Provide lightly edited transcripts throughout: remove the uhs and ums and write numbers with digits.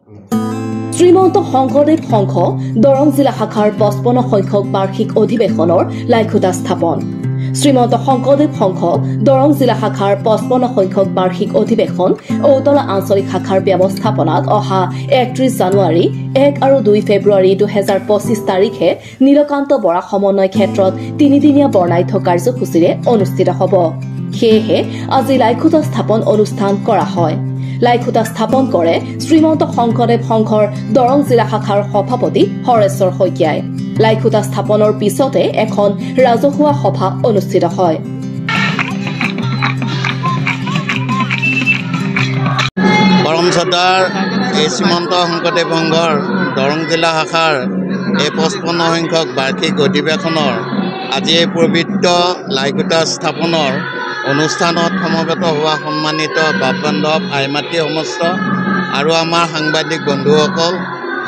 শ্ৰীমন্ত শংকৰদেৱ সংঘ দৰং জিলা শাখাৰ 55 সংখ্যক বাৰ্ষিক অধিৱেশনৰ লাইখুটা স্থাপন। শ্ৰীমন্ত শংকৰদেৱ সংঘ দৰং জিলা শাখাৰ 55 সংখ্যক বাৰ্ষিক অধিৱেশন ঔতলা আঞ্চলিক শাখাৰ ব্যৱস্থাপনাত অহা 31 জানুৱাৰী 1 আৰু 2 ফেব্ৰুৱাৰী 2025 তাৰিখে নীলকান্ত বৰা সমন্বয় ক্ষেত্ৰত তিনিদিনীয়া বৰ্ণাঢ্য কাৰ্যসূচীৰে অনুষ্ঠিত হ'ব। সেয়েহে আজি লাইখুটা স্থাপন অনুষ্ঠান কৰা হয়। লাইখুটা স্থাপন কৰে শ্ৰীমন্ত শংকৰদেৱ সংঘৰ দৰং জিলা শাখাৰ সভাপতি হৰেশ্বৰ শইকীয়াই। লাইখুটা স্থাপনৰ পিছতে এখন ৰাজহুৱা সভা অনুষ্ঠিত হয়। পৰম শ্ৰদ্ধাৰ এই শ্ৰীমন্ত শংকৰদেৱ সংঘৰ দৰং জিলা শাখাৰ এই 55 সংখ্যক বাৰ্ষিক অধিৱেশনৰ আজি এই পবিত্ৰ লাইখুটা স্থাপনৰ অনুষ্ঠানত সমবেত হোৱা সন্মানিত বাপ বান্ধৱ আই মাতৃ সমস্ত আৰু আমাৰ সাংবাদিক বন্ধুসকল,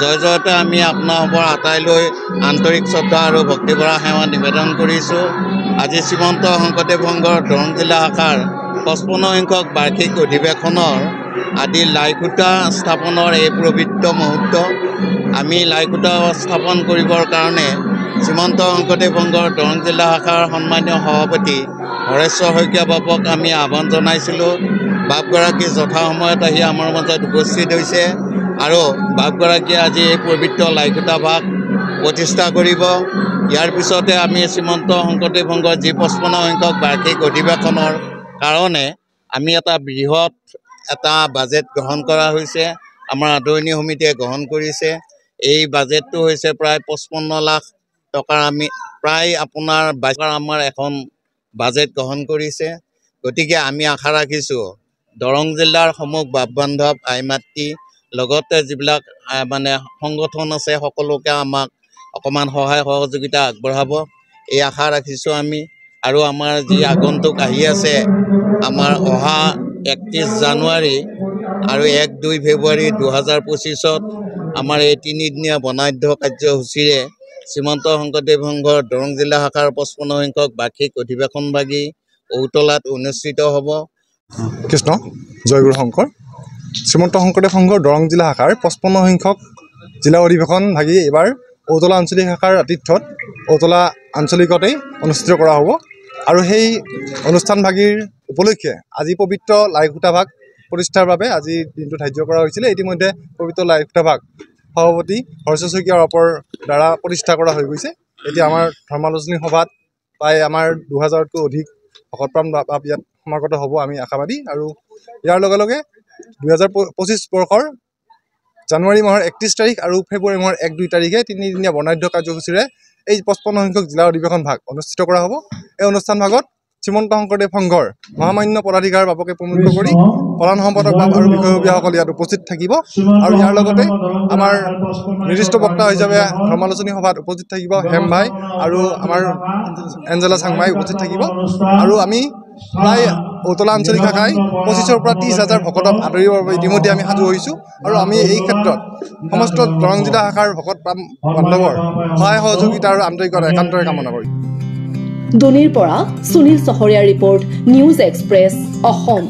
জয়তে আমি আপোনালোকৰ আটাইলৈ আন্তৰিক শ্ৰদ্ধা আৰু ভক্তিভৰা সেৱা নিবেদন কৰিছোঁ। আজি শ্ৰীমন্ত শংকৰদেৱ সংঘৰ দৰং জিলা শাখাৰ 55 সংখ্যক বাৰ্ষিক অধিৱেশনৰ আদি লাইখুটা স্থাপনৰ এই পবিত্ৰ মুহূৰ্ত। আমি লাইখুটা স্থাপন কৰিবৰ কাৰণে শ্ৰীমন্ত শংকৰদেৱ সংঘৰ দৰং জিলা শাখাৰ সন্মানীয় সভাপতি হৰেশ্বৰ শইকীয়া বাপক আমি আহ্বান জনাইছিলোঁ। বাপগৰাকী যথা সময়ত আহি আমাৰ মাজত উপস্থিত হৈছে আৰু বাপগৰাকীয়ে আজি এই পবিত্ৰ লাইখুটা ভাগ প্ৰতিষ্ঠা কৰিব। ইয়াৰ পিছতে আমি শ্ৰীমন্ত শংকৰদেৱ সংঘৰ যি 55 সংখ্যক বাৰ্ষিক অধিৱেশনৰ কাৰণে আমি এটা বৃহৎ বাজেট গ্ৰহণ কৰা হৈছে। আমাৰ আদৰণি সমিতিয়ে গ্ৰহণ কৰিছে। এই বাজেটটো হৈছে প্ৰায় 55 লাখ টকাৰ আমি প্ৰায় আপোনাৰ আমাৰ এখন বাজেট গ্ৰহণ কৰিছে। গতিকে আমি আশা ৰাখিছোঁ দৰং জিলাৰ সমূহ বাপ বান্ধৱ আই মাতৃ লগতে যিবিলাক সংগঠন আছে সকলোকে আমাক অকণমান সহায় সহযোগিতা আগবঢ়াব, এই আশা ৰাখিছোঁ আমি। আৰু আমাৰ যি আগন্তুক আহি আছে আমাৰ অহা 31 জানুৱাৰী আৰু 1-2 ফেব্ৰুৱাৰী 2025 আমাৰ এই তিনিদিনীয়া বৰ্ণাঢ্য কাৰ্যসূচীৰে শ্ৰীমন্ত শংকৰদেৱ সংঘৰ দৰং জিলা শাখাৰ 55 সংখ্যক বাৰ্ষিক অধিৱেশন ভাগি ঔতলাত অনুষ্ঠিত হ'ব। কৃষ্ণ জয়গুৰু শংকৰ। শ্ৰীমন্ত শংকৰদেৱ সংঘৰ দৰং জিলা শাখাৰ 55 সংখ্যক জিলা অধিৱেশন ভাগি এইবাৰ ঔতলা আঞ্চলিক শাখাৰ আতিথ্যত ঔতলা আঞ্চলিকতেই অনুষ্ঠিত কৰা হ'ব। আৰু সেই অনুষ্ঠান ভাগিৰ উপলক্ষে আজি পবিত্ৰ লাইখুটা ভাগ প্ৰতিষ্ঠাৰ বাবে আজি দিনটো ধাৰ্য কৰা হৈছিলে। ইতিমধ্যে পবিত্ৰ লাইখুটা ভাগ সভাপতি হৰেশ্বৰ শইকীয়াৰ অপৰ দ্বাৰা প্ৰতিষ্ঠা কৰা হৈ গৈছে। এতিয়া আমাৰ ধৰ্মালোচনী সভাত প্ৰায় আমাৰ 2000তকৈ অধিক ভকতপ্ৰাণ বাপ ইয়াত সমাগত হ'ব, আমি আশাবাদী। আৰু ইয়াৰ লগে লগে 2025 বৰ্ষৰ জানুৱাৰী মাহৰ 31 তাৰিখ আৰু ফেব্ৰুৱাৰী মাহৰ 1-2 তাৰিখে তিনিদিনীয়া বৰ্ণাঢ্য কাৰ্যসূচীৰে এই 55 সংখ্যক জিলা অধিৱেশন ভাগ অনুষ্ঠিত কৰা হ'ব। এই অনুষ্ঠান ভাগত শ্ৰীমন্ত শংকৰদেৱ সংঘৰ মহামান্য পদাধিকাৰ বাপকে প্ৰমুখ কৰি প্ৰধান সম্পাদক বাপ আৰু বিষয়ববীয়াসকল ইয়াত উপস্থিত থাকিব। আৰু ইয়াৰ লগতে আমাৰ নিৰ্দিষ্ট বক্তা হিচাপে ধৰ্মালোচনী সভাত উপস্থিত থাকিব হেম ভাই আৰু আমাৰ এঞ্জেলা চাংমাই উপস্থিত থাকিব। আৰু আমি প্ৰায় ঔতলা আঞ্চলিক শাখাই 25,000 পৰা 30,000 ভকতক আদৰিবৰ বাবে ইতিমধ্যে আমি সাজু হৈছোঁ। আৰু আমি এই ক্ষেত্ৰত সমস্ত দৰং জিলা শাখাৰ ভকত বান্ধৱৰ সহায় সহযোগিতা আৰু আন্তৰিকতা একান্তৰে কামনা কৰিছোঁ। দুনিৰ পৰা সুনীল চহৰীয়া ৰিপৰ্ট, নিউজ এক্সপ্ৰেছ অসম।